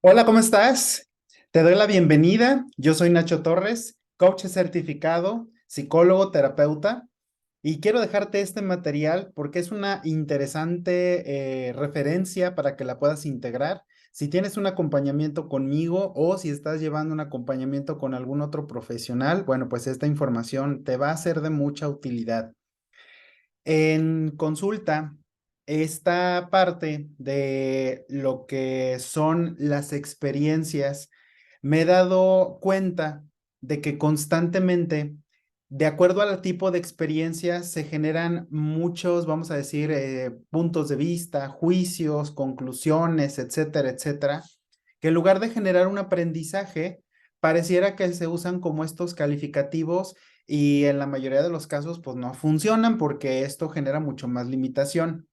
Hola, ¿cómo estás? Te doy la bienvenida. Yo soy Nacho Torres, coach certificado, psicólogo, terapeuta, y quiero dejarte este material porque es una interesante referencia para que la puedas integrar. Si tienes un acompañamiento conmigo o si estás llevando un acompañamiento con algún otro profesional, bueno, pues esta información te va a ser de mucha utilidad. En consulta, esta parte de lo que son las experiencias, me he dado cuenta de que constantemente, de acuerdo al tipo de experiencias, se generan muchos, vamos a decir, puntos de vista, juicios, conclusiones, etcétera, etcétera, que en lugar de generar un aprendizaje, pareciera que se usan como estos calificativos y en la mayoría de los casos pues no funcionan porque esto genera mucho más limitación.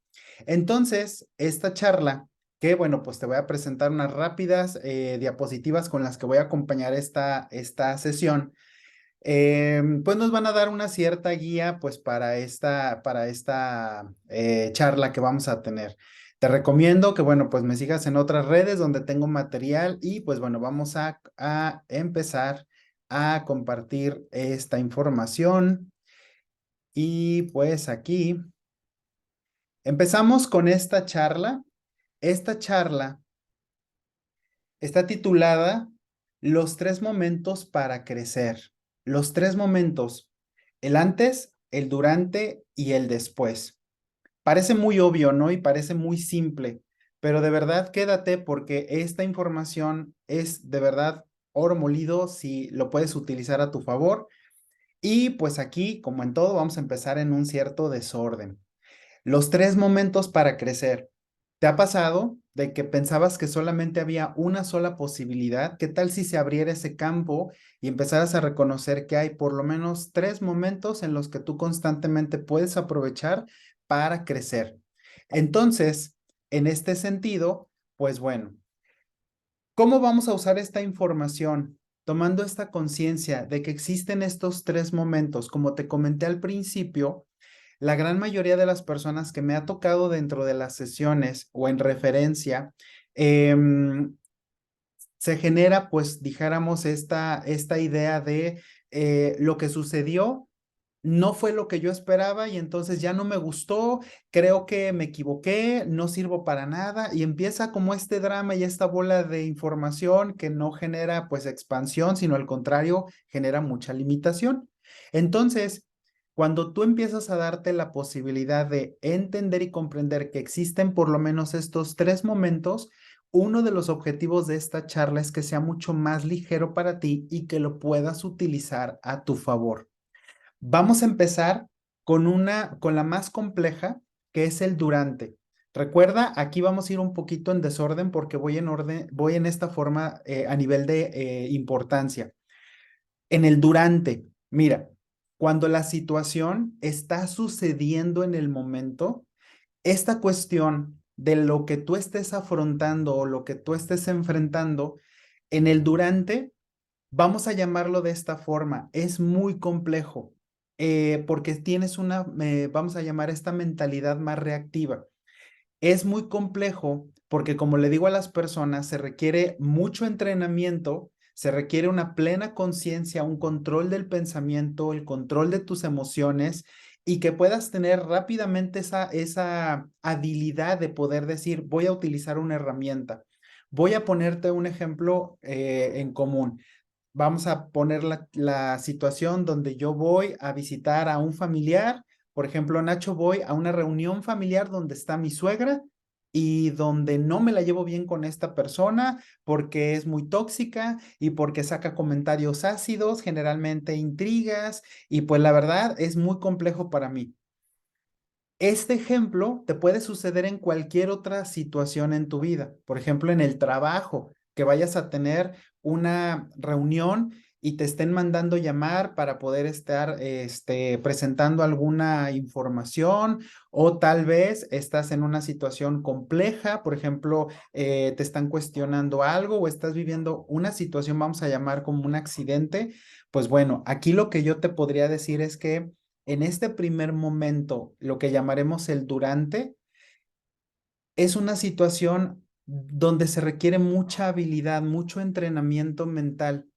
Entonces, esta charla, que bueno, pues te voy a presentar unas rápidas diapositivas con las que voy a acompañar esta sesión, pues nos van a dar una cierta guía pues para esta charla que vamos a tener. Te recomiendo que bueno, pues me sigas en otras redes donde tengo material y pues bueno, vamos a empezar a compartir esta información y pues aquí empezamos con esta charla. Esta charla está titulada Los tres momentos para crecer. Los tres momentos, el antes, el durante y el después. Parece muy obvio, ¿no? Y parece muy simple, pero de verdad quédate porque esta información es de verdad oro molido si lo puedes utilizar a tu favor. Y pues aquí, como en todo, vamos a empezar en un cierto desorden. Los tres momentos para crecer. ¿Te ha pasado de que pensabas que solamente había una sola posibilidad? ¿Qué tal si se abriera ese campo y empezaras a reconocer que hay por lo menos tres momentos en los que tú constantemente puedes aprovechar para crecer? Entonces, en este sentido, pues bueno, ¿cómo vamos a usar esta información? Tomando esta conciencia de que existen estos tres momentos, como te comenté al principio, la gran mayoría de las personas que me ha tocado dentro de las sesiones o en referencia, em, se genera, pues, dijéramos, esta idea de lo que sucedió no fue lo que yo esperaba y entonces ya no me gustó, creo que me equivoqué, no sirvo para nada y empieza como este drama y esta bola de información que no genera pues expansión, sino al contrario, genera mucha limitación. Entonces, cuando tú empiezas a darte la posibilidad de entender y comprender que existen por lo menos estos tres momentos, uno de los objetivos de esta charla es que sea mucho más ligero para ti y que lo puedas utilizar a tu favor. Vamos a empezar con la más compleja, que es el durante. Recuerda, aquí vamos a ir un poquito en desorden porque voy en orden, voy en esta forma a nivel de importancia. En el durante, mira, cuando la situación está sucediendo en el momento, esta cuestión de lo que tú estés afrontando o lo que tú estés enfrentando, en el durante, vamos a llamarlo de esta forma, es muy complejo porque tienes vamos a llamar esta mentalidad más reactiva. Es muy complejo porque, como le digo a las personas, se requiere mucho entrenamiento, se requiere una plena conciencia, un control del pensamiento, el control de tus emociones y que puedas tener rápidamente esa habilidad de poder decir, voy a utilizar una herramienta. Voy a ponerte un ejemplo en común. Vamos a poner la situación donde yo voy a visitar a un familiar. Por ejemplo, Nacho, voy a una reunión familiar donde está mi suegra y donde no me la llevo bien con esta persona porque es muy tóxica y porque saca comentarios ácidos, generalmente intrigas, y pues la verdad es muy complejo para mí. Este ejemplo te puede suceder en cualquier otra situación en tu vida. Por ejemplo, en el trabajo, que vayas a tener una reunión y te estén mandando llamar para poder estar presentando alguna información, o tal vez estás en una situación compleja, por ejemplo, te están cuestionando algo o estás viviendo una situación, vamos a llamar como un accidente. Pues bueno, aquí lo que yo te podría decir es que en este primer momento, lo que llamaremos el durante, es una situación donde se requiere mucha habilidad, mucho entrenamiento mental.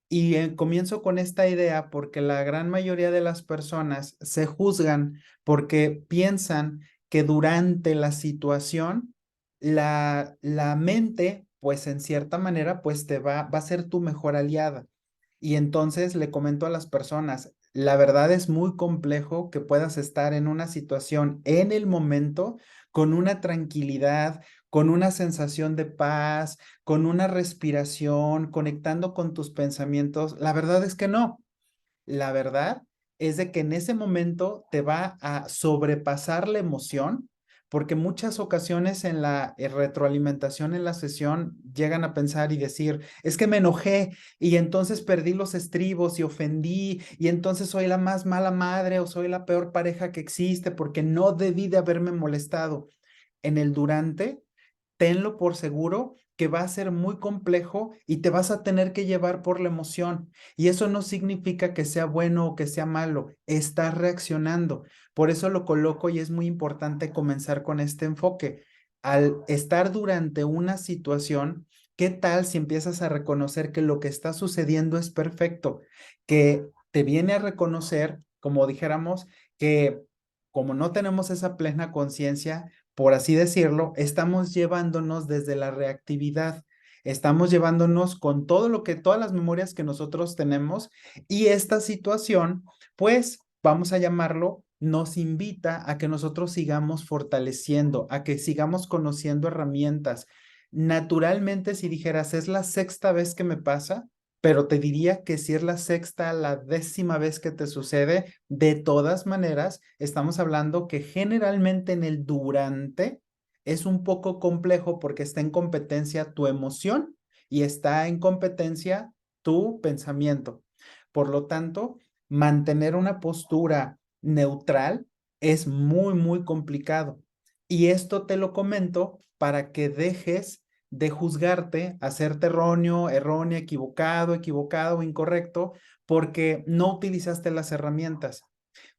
Y comienzo con esta idea porque la gran mayoría de las personas se juzgan porque piensan que durante la situación la mente, pues en cierta manera, pues va a ser tu mejor aliada. Y entonces le comento a las personas, la verdad es muy complejo que puedas estar en una situación en el momento con una tranquilidad, con una sensación de paz, con una respiración, conectando con tus pensamientos. La verdad es que no. La verdad es de que en ese momento te va a sobrepasar la emoción, porque muchas ocasiones en la retroalimentación en la sesión llegan a pensar y decir, es que me enojé y entonces perdí los estribos y ofendí y entonces soy la más mala madre o soy la peor pareja que existe porque no debí de haberme molestado. En el durante, tenlo por seguro que va a ser muy complejo y te vas a tener que llevar por la emoción. Y eso no significa que sea bueno o que sea malo, estás reaccionando. Por eso lo coloco y es muy importante comenzar con este enfoque. Al estar durante una situación, ¿qué tal si empiezas a reconocer que lo que está sucediendo es perfecto? Que te viene a reconocer, como dijéramos, que como no tenemos esa plena conciencia, por así decirlo, estamos llevándonos desde la reactividad, estamos llevándonos con todo lo que, todas las memorias que nosotros tenemos y esta situación, pues vamos a llamarlo, nos invita a que nosotros sigamos fortaleciendo, a que sigamos conociendo herramientas. Naturalmente, si dijeras, es la sexta vez que me pasa, pero te diría que si es la sexta, la décima vez que te sucede, de todas maneras, estamos hablando que generalmente en el durante es un poco complejo porque está en competencia tu emoción y está en competencia tu pensamiento. Por lo tanto, mantener una postura neutral es muy, muy complicado. Y esto te lo comento para que dejes de juzgarte, hacerte erróneo, errónea, equivocado, equivocado o incorrecto, porque no utilizaste las herramientas.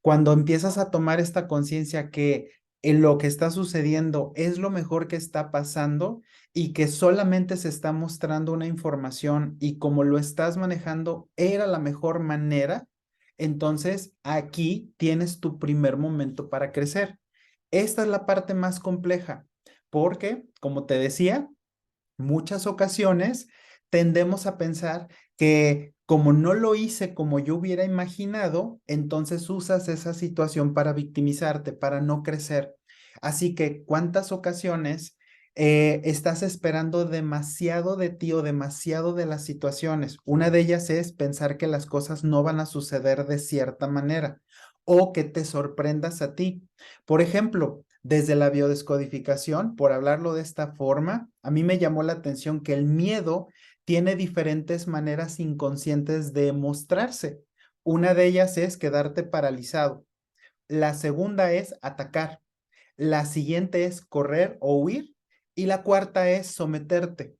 Cuando empiezas a tomar esta conciencia que en lo que está sucediendo es lo mejor que está pasando y que solamente se está mostrando una información y como lo estás manejando era la mejor manera, entonces aquí tienes tu primer momento para crecer. Esta es la parte más compleja porque, como te decía, muchas ocasiones tendemos a pensar que como no lo hice como yo hubiera imaginado, entonces usas esa situación para victimizarte, para no crecer. Así que, ¿cuántas ocasiones estás esperando demasiado de ti o demasiado de las situaciones? Una de ellas es pensar que las cosas no van a suceder de cierta manera o que te sorprendas a ti. Por ejemplo, desde la biodescodificación, por hablarlo de esta forma, a mí me llamó la atención que el miedo tiene diferentes maneras inconscientes de mostrarse. Una de ellas es quedarte paralizado. La segunda es atacar. La siguiente es correr o huir. Y la cuarta es someterte.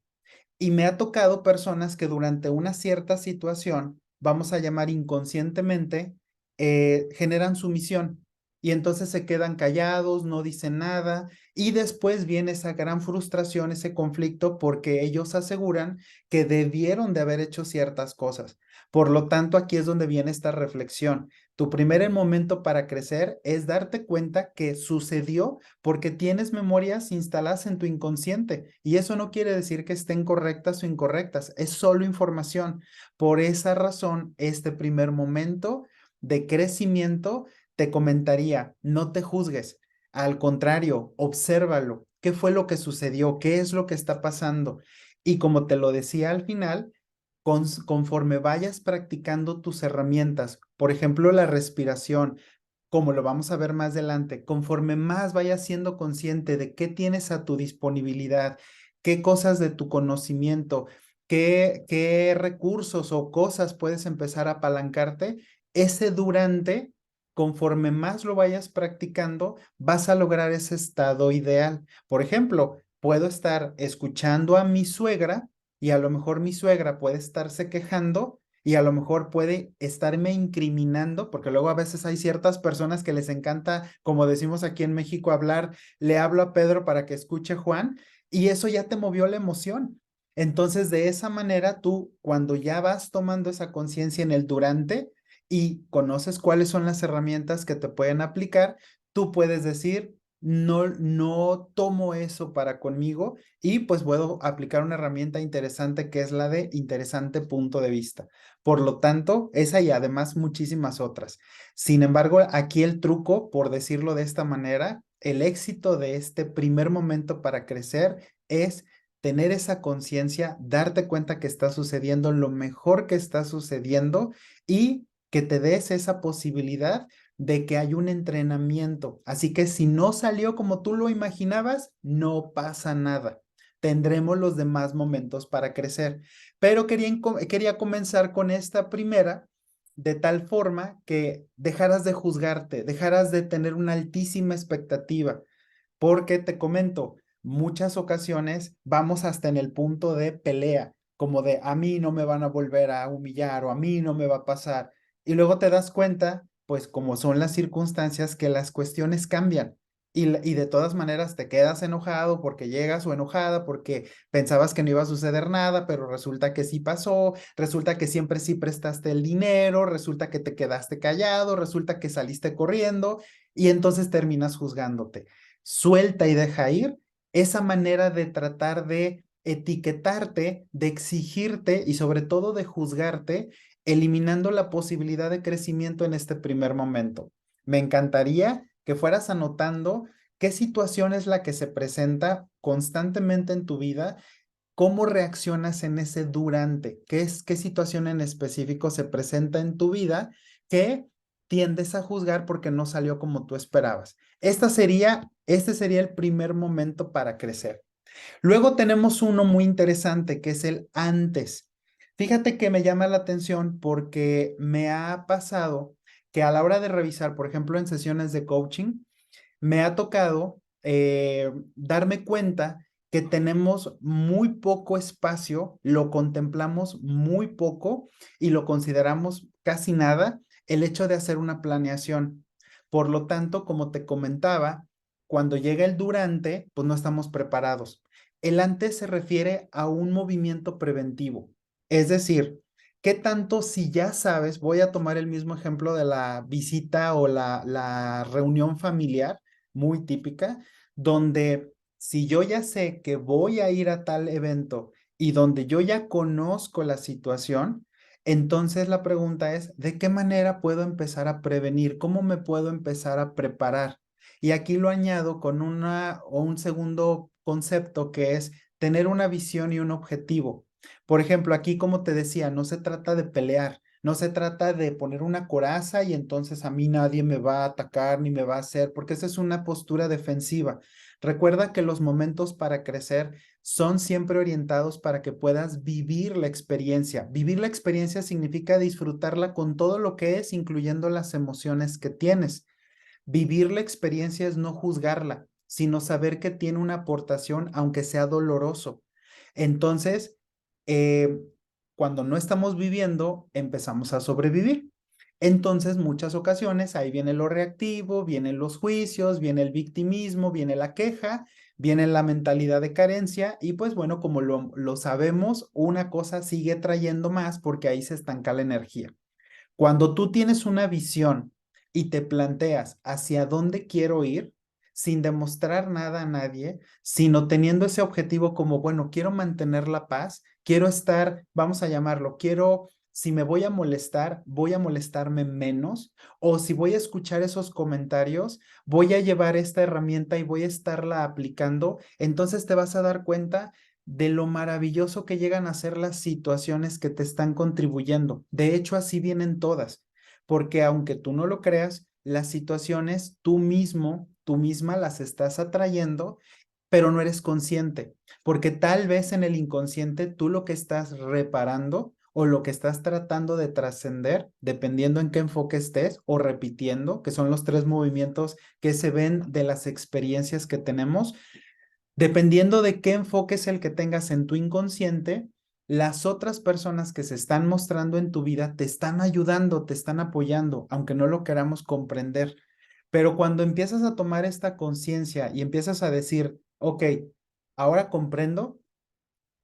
Y me ha tocado personas que durante una cierta situación, vamos a llamar inconscientemente, generan sumisión y entonces se quedan callados, no dicen nada y después viene esa gran frustración, ese conflicto porque ellos aseguran que debieron de haber hecho ciertas cosas. Por lo tanto, aquí es donde viene esta reflexión. Tu primer momento para crecer es darte cuenta que sucedió porque tienes memorias instaladas en tu inconsciente y eso no quiere decir que estén correctas o incorrectas, es solo información. Por esa razón, este primer momento de crecimiento te comentaría, no te juzgues, al contrario, obsérvalo, qué fue lo que sucedió, qué es lo que está pasando. Y como te lo decía al final, conforme vayas practicando tus herramientas, por ejemplo, la respiración, como lo vamos a ver más adelante, conforme más vayas siendo consciente de qué tienes a tu disponibilidad, qué cosas de tu conocimiento, qué recursos o cosas puedes empezar a apalancarte, ese durante, conforme más lo vayas practicando, vas a lograr ese estado ideal. Por ejemplo, puedo estar escuchando a mi suegra y a lo mejor mi suegra puede estarse quejando y a lo mejor puede estarme incriminando, porque luego a veces hay ciertas personas que les encanta, como decimos aquí en México, hablar, le hablo a Pedro para que escuche Juan, y eso ya te movió la emoción. Entonces, de esa manera, tú, cuando ya vas tomando esa conciencia en el durante y conoces cuáles son las herramientas que te pueden aplicar, tú puedes decir, no, no tomo eso para conmigo y pues puedo aplicar una herramienta interesante que es la de interesante punto de vista. Por lo tanto, esa y además muchísimas otras. Sin embargo, aquí el truco, por decirlo de esta manera, el éxito de este primer momento para crecer es tener esa conciencia, darte cuenta que está sucediendo lo mejor que está sucediendo y que te des esa posibilidad de que hay un entrenamiento. Así que si no salió como tú lo imaginabas, no pasa nada. Tendremos los demás momentos para crecer. Pero quería comenzar con esta primera de tal forma que dejaras de juzgarte, dejaras de tener una altísima expectativa, porque te comento, muchas ocasiones vamos hasta en el punto de pelea, como de a mí no me van a volver a humillar o a mí no me va a pasar. Y luego te das cuenta, pues como son las circunstancias, que las cuestiones cambian. Y de todas maneras te quedas enojado porque llegas o enojada porque pensabas que no iba a suceder nada, pero resulta que sí pasó, resulta que siempre sí prestaste el dinero, resulta que te quedaste callado, resulta que saliste corriendo y entonces terminas juzgándote. Suelta y deja ir esa manera de tratar de etiquetarte, de exigirte y sobre todo de juzgarte, eliminando la posibilidad de crecimiento en este primer momento. Me encantaría que fueras anotando qué situación es la que se presenta constantemente en tu vida, cómo reaccionas en ese durante, qué situación en específico se presenta en tu vida que tiendes a juzgar porque no salió como tú esperabas. Este sería el primer momento para crecer. Luego tenemos uno muy interesante que es el antes. Fíjate que me llama la atención porque me ha pasado que a la hora de revisar, por ejemplo, en sesiones de coaching, me ha tocado darme cuenta que tenemos muy poco espacio, lo contemplamos muy poco y lo consideramos casi nada el hecho de hacer una planeación. Por lo tanto, como te comentaba, cuando llega el durante, pues no estamos preparados. El antes se refiere a un movimiento preventivo. Es decir, ¿qué tanto si ya sabes? Voy a tomar el mismo ejemplo de la visita o la reunión familiar muy típica, donde si yo ya sé que voy a ir a tal evento y donde yo ya conozco la situación, entonces la pregunta es, ¿de qué manera puedo empezar a prevenir? ¿Cómo me puedo empezar a preparar? Y aquí lo añado con una o un segundo concepto que es tener una visión y un objetivo. Por ejemplo, aquí, como te decía, no se trata de pelear, no se trata de poner una coraza y entonces a mí nadie me va a atacar ni me va a hacer, porque esa es una postura defensiva. Recuerda que los momentos para crecer son siempre orientados para que puedas vivir la experiencia. Vivir la experiencia significa disfrutarla con todo lo que es, incluyendo las emociones que tienes. Vivir la experiencia es no juzgarla, sino saber que tiene una aportación, aunque sea doloroso. Entonces, eh, cuando no estamos viviendo, empezamos a sobrevivir. Entonces, muchas ocasiones, ahí viene lo reactivo, vienen los juicios, viene el victimismo, viene la queja, viene la mentalidad de carencia y pues bueno, como lo sabemos, una cosa sigue trayendo más porque ahí se estanca la energía. Cuando tú tienes una visión y te planteas hacia dónde quiero ir, sin demostrar nada a nadie, sino teniendo ese objetivo como, bueno, quiero mantener la paz, quiero estar, vamos a llamarlo, quiero, si me voy a molestarme menos, o si voy a escuchar esos comentarios, voy a llevar esta herramienta y voy a estarla aplicando, entonces te vas a dar cuenta de lo maravilloso que llegan a ser las situaciones que te están contribuyendo. De hecho, así vienen todas, porque aunque tú no lo creas, las situaciones tú mismo, tú misma las estás atrayendo, pero no eres consciente, porque tal vez en el inconsciente tú lo que estás reparando o lo que estás tratando de trascender, dependiendo en qué enfoque estés, o repitiendo, que son los tres movimientos que se ven de las experiencias que tenemos, dependiendo de qué enfoque es el que tengas en tu inconsciente, las otras personas que se están mostrando en tu vida te están ayudando, te están apoyando, aunque no lo queramos comprender. Pero cuando empiezas a tomar esta conciencia y empiezas a decir, ok, ahora comprendo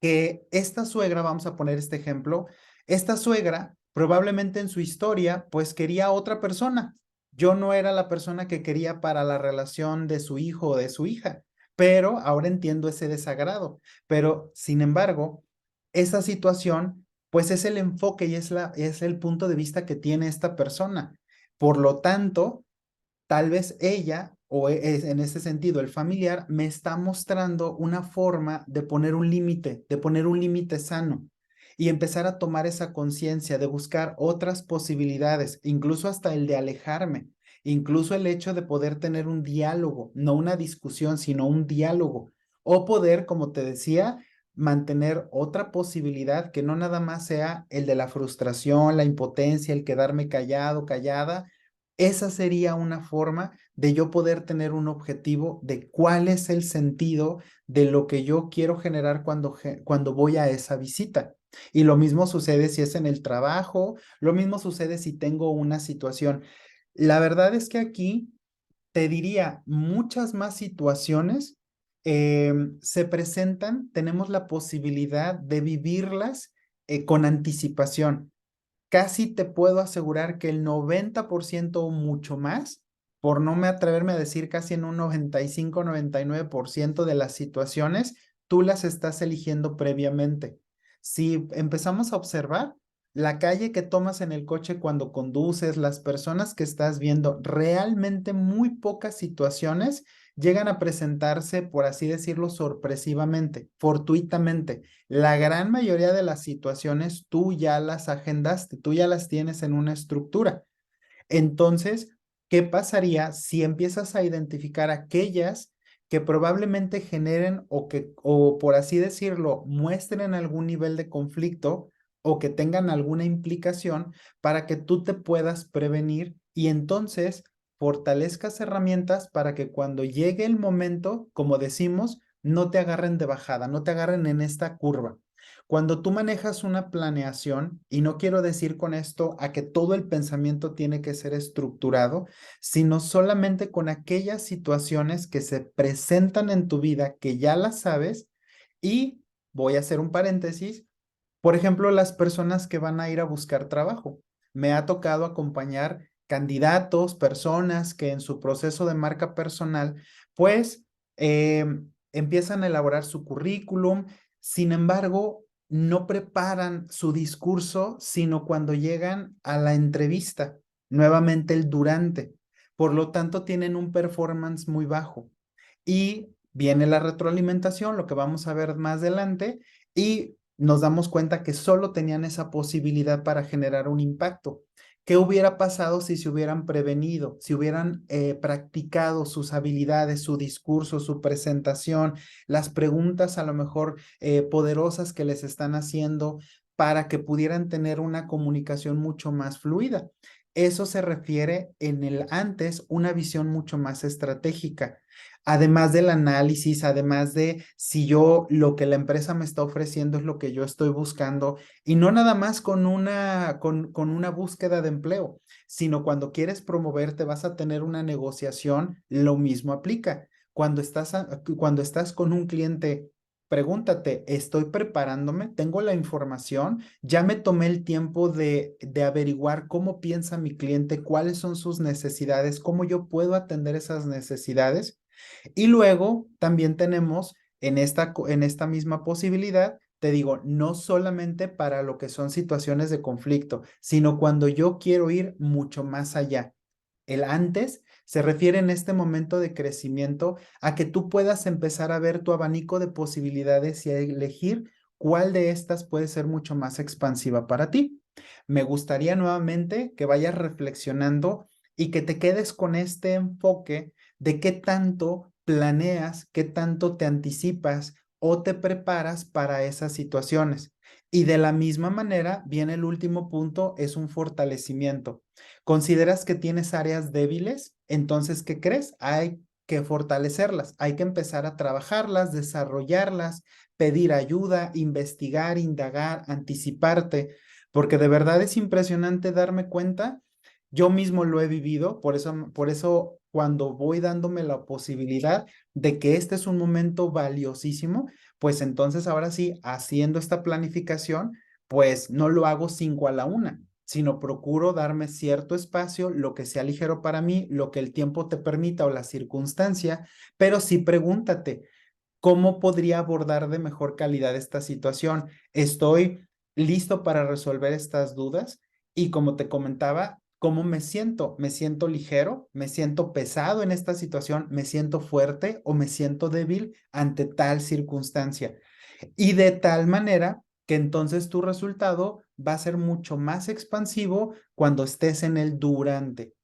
que esta suegra, vamos a poner este ejemplo, esta suegra probablemente en su historia pues quería a otra persona. Yo no era la persona que quería para la relación de su hijo o de su hija, pero ahora entiendo ese desagrado. Pero sin embargo, esa situación pues es el enfoque y es el punto de vista que tiene esta persona. Por lo tanto, tal vez ella, o en ese sentido el familiar, me está mostrando una forma de poner un límite, de poner un límite sano y empezar a tomar esa conciencia de buscar otras posibilidades, incluso hasta el de alejarme, incluso el hecho de poder tener un diálogo, no una discusión, sino un diálogo, o poder, como te decía, mantener otra posibilidad que no nada más sea el de la frustración, la impotencia, el quedarme callado, callada. Esa sería una forma de yo poder tener un objetivo de cuál es el sentido de lo que yo quiero generar cuando voy a esa visita. Y lo mismo sucede si es en el trabajo, lo mismo sucede si tengo una situación. La verdad es que aquí te diría, muchas más situaciones se presentan, tenemos la posibilidad de vivirlas con anticipación. Casi te puedo asegurar que el 90% o mucho más, por no me atreverme a decir casi en un 95-99% de las situaciones, tú las estás eligiendo previamente. Si empezamos a observar la calle que tomas en el coche cuando conduces, las personas que estás viendo, realmente muy pocas situaciones llegan a presentarse, por así decirlo, sorpresivamente, fortuitamente. La gran mayoría de las situaciones tú ya las agendaste, tú ya las tienes en una estructura. Entonces, ¿qué pasaría si empiezas a identificar aquellas que probablemente generen o por así decirlo, muestren algún nivel de conflicto o que tengan alguna implicación para que tú te puedas prevenir y entonces fortalezcas herramientas para que cuando llegue el momento, como decimos, no te agarren de bajada, no te agarren en esta curva. Cuando tú manejas una planeación, y no quiero decir con esto a que todo el pensamiento tiene que ser estructurado, sino solamente con aquellas situaciones que se presentan en tu vida que ya las sabes, y voy a hacer un paréntesis, por ejemplo, las personas que van a ir a buscar trabajo. Me ha tocado acompañar candidatos, personas que en su proceso de marca personal, pues empiezan a elaborar su currículum. Sin embargo, no preparan su discurso, sino cuando llegan a la entrevista, nuevamente el durante. Por lo tanto, tienen un performance muy bajo. Y viene la retroalimentación, lo que vamos a ver más adelante, y nos damos cuenta que solo tenían esa posibilidad para generar un impacto. ¿Qué hubiera pasado si se hubieran prevenido, si hubieran practicado sus habilidades, su discurso, su presentación, las preguntas a lo mejor poderosas que les están haciendo para que pudieran tener una comunicación mucho más fluida? Eso se refiere en el antes, una visión mucho más estratégica. Además del análisis, además de si yo lo que la empresa me está ofreciendo es lo que yo estoy buscando, y no nada más con una búsqueda de empleo, sino cuando quieres promoverte vas a tener una negociación, lo mismo aplica. Cuando estás con un cliente, pregúntate, ¿estoy preparándome? ¿Tengo la información? ¿Ya me tomé el tiempo de averiguar cómo piensa mi cliente, cuáles son sus necesidades, cómo yo puedo atender esas necesidades? Y luego también tenemos en esta misma posibilidad, te digo, no solamente para lo que son situaciones de conflicto, sino cuando yo quiero ir mucho más allá. El antes se refiere en este momento de crecimiento a que tú puedas empezar a ver tu abanico de posibilidades y a elegir cuál de estas puede ser mucho más expansiva para ti. Me gustaría nuevamente que vayas reflexionando y que te quedes con este enfoque de qué tanto planeas, qué tanto te anticipas o te preparas para esas situaciones. Y de la misma manera, viene el último punto, es un fortalecimiento. ¿Consideras que tienes áreas débiles? Entonces, ¿qué crees? Hay que fortalecerlas, hay que empezar a trabajarlas, desarrollarlas, pedir ayuda, investigar, indagar, anticiparte, porque de verdad es impresionante darme cuenta. Yo mismo lo he vivido, por eso cuando voy dándome la posibilidad de que este es un momento valiosísimo, pues entonces ahora sí, haciendo esta planificación, pues no lo hago 5 a la 1, sino procuro darme cierto espacio, lo que sea ligero para mí, lo que el tiempo te permita o la circunstancia, pero sí pregúntate, ¿cómo podría abordar de mejor calidad esta situación? ¿Estoy listo para resolver estas dudas? Y como te comentaba, ¿cómo me siento? ¿Me siento ligero? ¿Me siento pesado en esta situación? ¿Me siento fuerte o me siento débil ante tal circunstancia? Y de tal manera que entonces tu resultado va a ser mucho más expansivo cuando estés en el durante.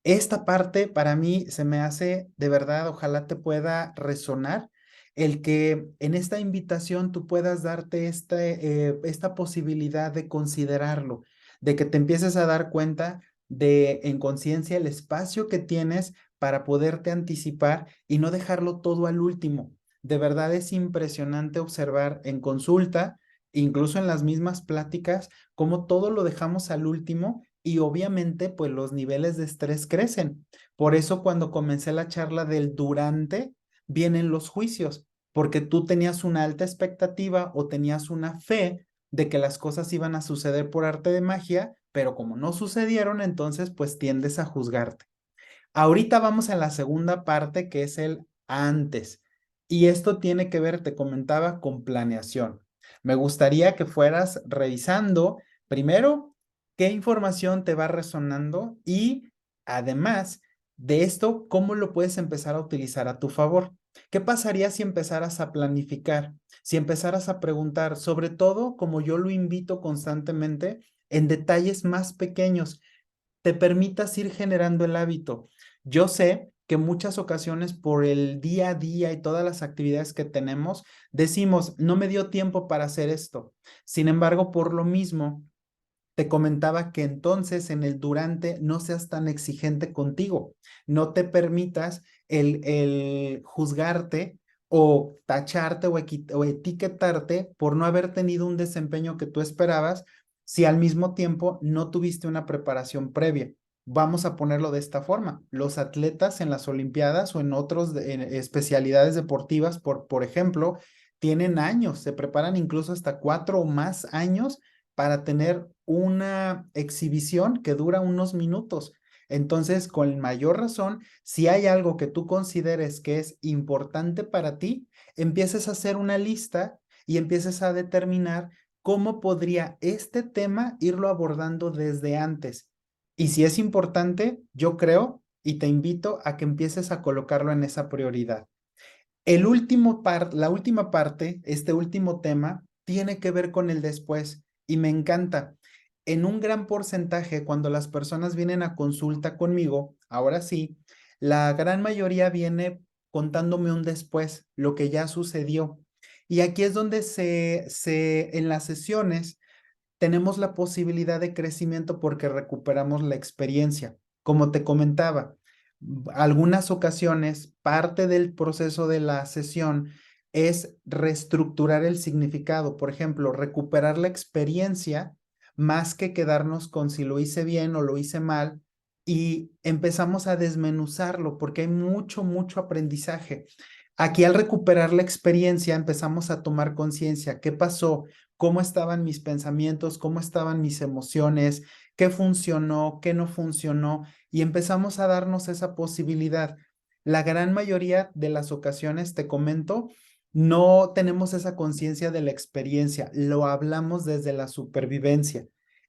Esta parte para mí se me hace de verdad, ojalá te pueda resonar el que en esta invitación tú puedas darte esta posibilidad de considerarlo, de que te empieces a dar cuenta de en conciencia el espacio que tienes para poderte anticipar y no dejarlo todo al último. De verdad es impresionante observar en consulta, incluso en las mismas pláticas, cómo todo lo dejamos al último y obviamente pues los niveles de estrés crecen. Por eso cuando comencé la charla del durante, vienen los juicios, porque tú tenías una alta expectativa o tenías una fe de que las cosas iban a suceder por arte de magia, pero como no sucedieron, entonces pues tiendes a juzgarte. Ahorita vamos a la segunda parte que es el antes. Y esto tiene que ver, te comentaba, con planeación. Me gustaría que fueras revisando primero qué información te va resonando y además de esto, cómo lo puedes empezar a utilizar a tu favor. ¿Qué pasaría si empezaras a planificar? Si empezaras a preguntar, sobre todo como yo lo invito constantemente, en detalles más pequeños, te permitas ir generando el hábito. Yo sé que muchas ocasiones por el día a día y todas las actividades que tenemos, decimos, no me dio tiempo para hacer esto. Sin embargo, por lo mismo, te comentaba que entonces en el durante no seas tan exigente contigo, no te permitas el juzgarte o tacharte o etiquetarte por no haber tenido un desempeño que tú esperabas si al mismo tiempo no tuviste una preparación previa. Vamos a ponerlo de esta forma. Los atletas en las Olimpiadas o en otras especialidades deportivas, por ejemplo, tienen años, se preparan incluso hasta 4 o más años para tener una exhibición que dura unos minutos. Entonces, con mayor razón, si hay algo que tú consideres que es importante para ti, empieces a hacer una lista y empieces a determinar cómo podría este tema irlo abordando desde antes. Y si es importante, yo creo y te invito a que empieces a colocarlo en esa prioridad. La última parte, este último tema, tiene que ver con el después y me encanta. En un gran porcentaje, cuando las personas vienen a consulta conmigo, ahora sí, la gran mayoría viene contándome un después, lo que ya sucedió. Y aquí es donde en las sesiones tenemos la posibilidad de crecimiento porque recuperamos la experiencia. Como te comentaba, algunas ocasiones, parte del proceso de la sesión es reestructurar el significado. Por ejemplo, recuperar la experiencia más que quedarnos con si lo hice bien o lo hice mal y empezamos a desmenuzarlo porque hay mucho, mucho aprendizaje. Aquí al recuperar la experiencia empezamos a tomar conciencia. ¿Qué pasó? ¿Cómo estaban mis pensamientos? ¿Cómo estaban mis emociones? ¿Qué funcionó? ¿Qué no funcionó? Y empezamos a darnos esa posibilidad. La gran mayoría de las ocasiones, te comento, no tenemos esa conciencia de la experiencia, lo hablamos desde la supervivencia.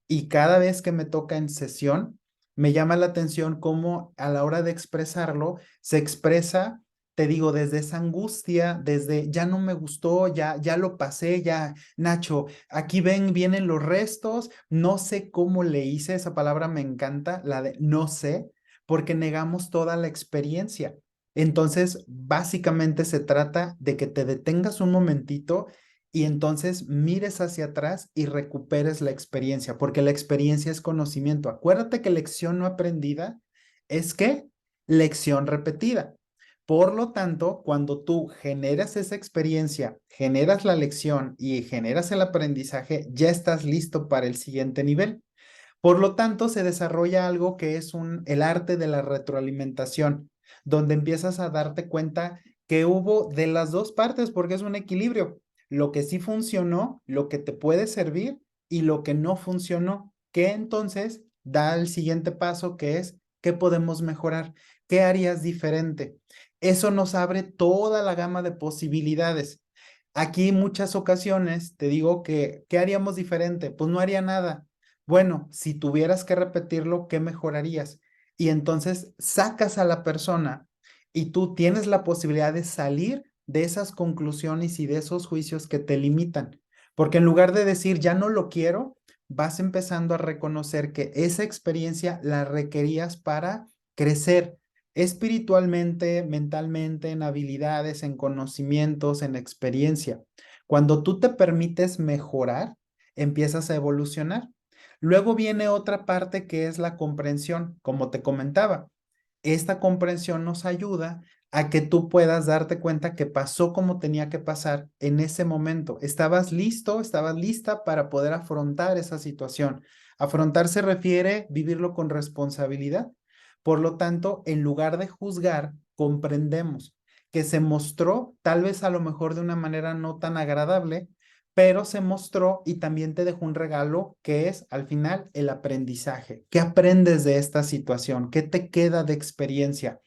Y cada vez que me toca en sesión, me llama la atención cómo a la hora de expresarlo, se expresa, te digo, desde esa angustia, desde ya no me gustó, ya lo pasé, ya, Nacho, aquí vienen los restos, no sé cómo le hice, esa palabra me encanta, la de no sé, porque negamos toda la experiencia. Entonces, básicamente se trata de que te detengas un momentito y entonces mires hacia atrás y recuperes la experiencia, porque la experiencia es conocimiento. Acuérdate que lección no aprendida es que lección repetida. Por lo tanto, cuando tú generas esa experiencia, generas la lección y generas el aprendizaje, ya estás listo para el siguiente nivel. Por lo tanto, se desarrolla algo que es el arte de la retroalimentación, donde empiezas a darte cuenta que hubo de las dos partes, porque es un equilibrio, lo que sí funcionó, lo que te puede servir y lo que no funcionó, que entonces da el siguiente paso, que es qué podemos mejorar, qué harías diferente. Eso nos abre toda la gama de posibilidades. Aquí muchas ocasiones te digo que, ¿qué haríamos diferente? Pues no haría nada. Bueno, si tuvieras que repetirlo, ¿qué mejorarías? Y entonces sacas a la persona y tú tienes la posibilidad de salir de esas conclusiones y de esos juicios que te limitan. Porque en lugar de decir, ya no lo quiero, vas empezando a reconocer que esa experiencia la requerías para crecer espiritualmente, mentalmente, en habilidades, en conocimientos, en experiencia. Cuando tú te permites mejorar, empiezas a evolucionar. Luego viene otra parte que es la comprensión, como te comentaba. Esta comprensión nos ayuda a que tú puedas darte cuenta que pasó como tenía que pasar en ese momento. Estabas listo, estabas lista para poder afrontar esa situación. Afrontar se refiere vivirlo con responsabilidad. Por lo tanto, en lugar de juzgar, comprendemos que se mostró tal vez a lo mejor de una manera no tan agradable, pero se mostró y también te dejó un regalo que es al final el aprendizaje. ¿Qué aprendes de esta situación? ¿Qué te queda de experiencia?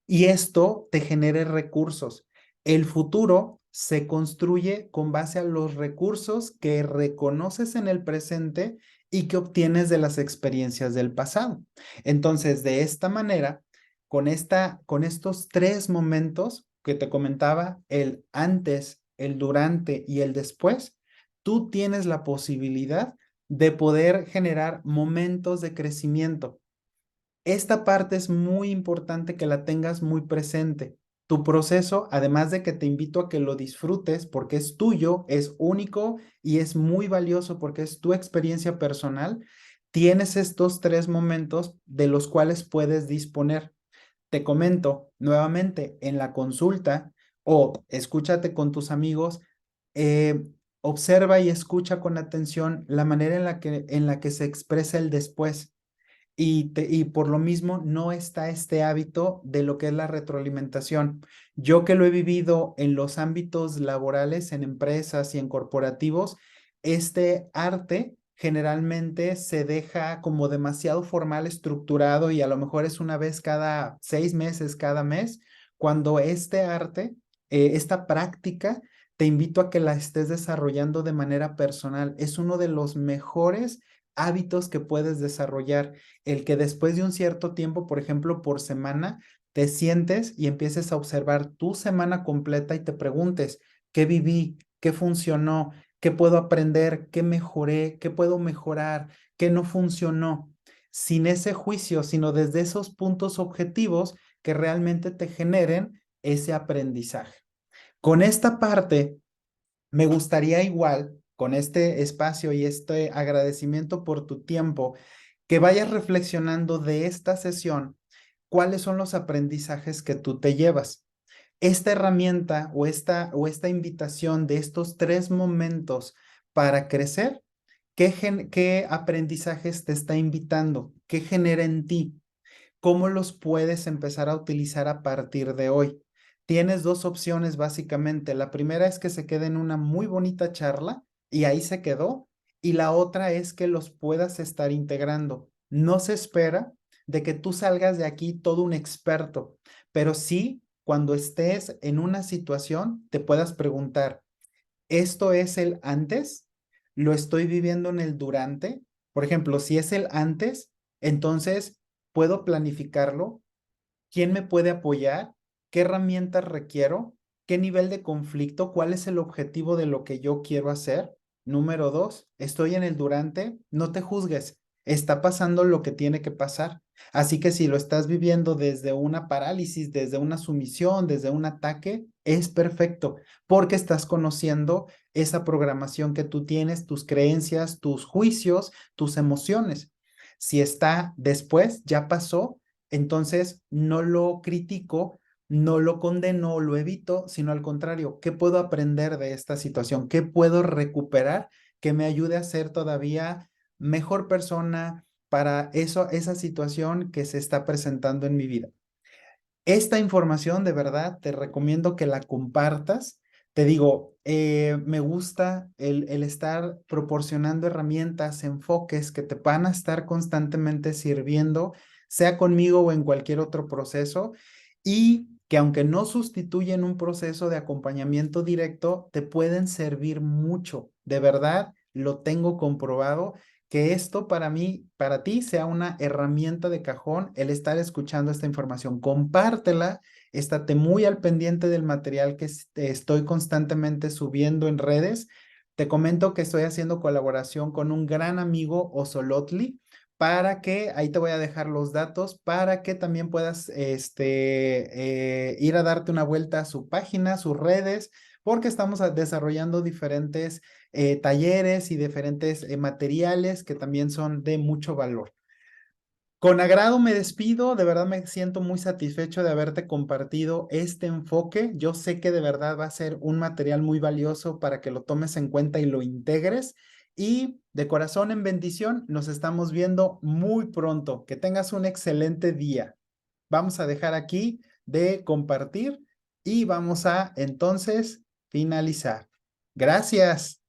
Y esto te genere recursos. El futuro se construye con base a los recursos que reconoces en el presente y que obtienes de las experiencias del pasado. Entonces, de esta manera, con estos tres momentos que te comentaba, el antes, el durante y el después, tú tienes la posibilidad de poder generar momentos de crecimiento. Esta parte es muy importante que la tengas muy presente. Tu proceso, además de que te invito a que lo disfrutes porque es tuyo, es único y es muy valioso porque es tu experiencia personal, tienes estos tres momentos de los cuales puedes disponer. Te comento nuevamente en la consulta o escúchate con tus amigos, eh, observa y escucha con atención la manera en la que se expresa el después y por lo mismo no está este hábito de lo que es la retroalimentación. Yo que lo he vivido en los ámbitos laborales, en empresas y en corporativos, este arte generalmente se deja como demasiado formal, estructurado y a lo mejor es una vez cada 6 meses, cada mes, cuando este arte, esta práctica, te invito a que la estés desarrollando de manera personal. Es uno de los mejores hábitos que puedes desarrollar el que después de un cierto tiempo, por ejemplo, por semana, te sientes y empieces a observar tu semana completa y te preguntes, ¿qué viví? ¿Qué funcionó? ¿Qué puedo aprender? ¿Qué mejoré? ¿Qué puedo mejorar? ¿Qué no funcionó? Sin ese juicio, sino desde esos puntos objetivos que realmente te generen ese aprendizaje. Con esta parte, me gustaría igual, con este espacio y este agradecimiento por tu tiempo, que vayas reflexionando de esta sesión, cuáles son los aprendizajes que tú te llevas. Esta herramienta o esta invitación de estos tres momentos para crecer, ¿qué aprendizajes te está invitando? ¿Qué genera en ti? ¿Cómo los puedes empezar a utilizar a partir de hoy? Tienes dos opciones básicamente. La primera es que se quede en una muy bonita charla y ahí se quedó. Y la otra es que los puedas estar integrando. No se espera de que tú salgas de aquí todo un experto, pero sí cuando estés en una situación te puedas preguntar, ¿esto es el antes? ¿Lo estoy viviendo en el durante? Por ejemplo, si es el antes, entonces puedo planificarlo. ¿Quién me puede apoyar? ¿Qué herramientas requiero? ¿Qué nivel de conflicto? ¿Cuál es el objetivo de lo que yo quiero hacer? Número dos, estoy en el durante, no te juzgues, está pasando lo que tiene que pasar. Así que si lo estás viviendo desde una parálisis, desde una sumisión, desde un ataque, es perfecto, porque estás conociendo esa programación que tú tienes, tus creencias, tus juicios, tus emociones. Si está después, ya pasó, entonces no lo critico, no lo condeno, lo evito, sino al contrario, ¿qué puedo aprender de esta situación? ¿Qué puedo recuperar que me ayude a ser todavía mejor persona para esa situación que se está presentando en mi vida? Esta información, de verdad, te recomiendo que la compartas. Te digo, me gusta el estar proporcionando herramientas, enfoques que te van a estar constantemente sirviendo, sea conmigo o en cualquier otro proceso, y que aunque no sustituyen un proceso de acompañamiento directo, te pueden servir mucho. De verdad, lo tengo comprobado que esto para mí, para ti, sea una herramienta de cajón el estar escuchando esta información. Compártela, estate muy al pendiente del material que estoy constantemente subiendo en redes. Te comento que estoy haciendo colaboración con un gran amigo, Osolotli, para que, ahí te voy a dejar los datos, para que también puedas ir a darte una vuelta a su página, sus redes, porque estamos desarrollando diferentes talleres y diferentes materiales que también son de mucho valor. Con agrado me despido, de verdad me siento muy satisfecho de haberte compartido este enfoque. Yo sé que de verdad va a ser un material muy valioso para que lo tomes en cuenta y lo integres. Y de corazón en bendición, nos estamos viendo muy pronto. Que tengas un excelente día. Vamos a dejar aquí de compartir y vamos a entonces finalizar. Gracias.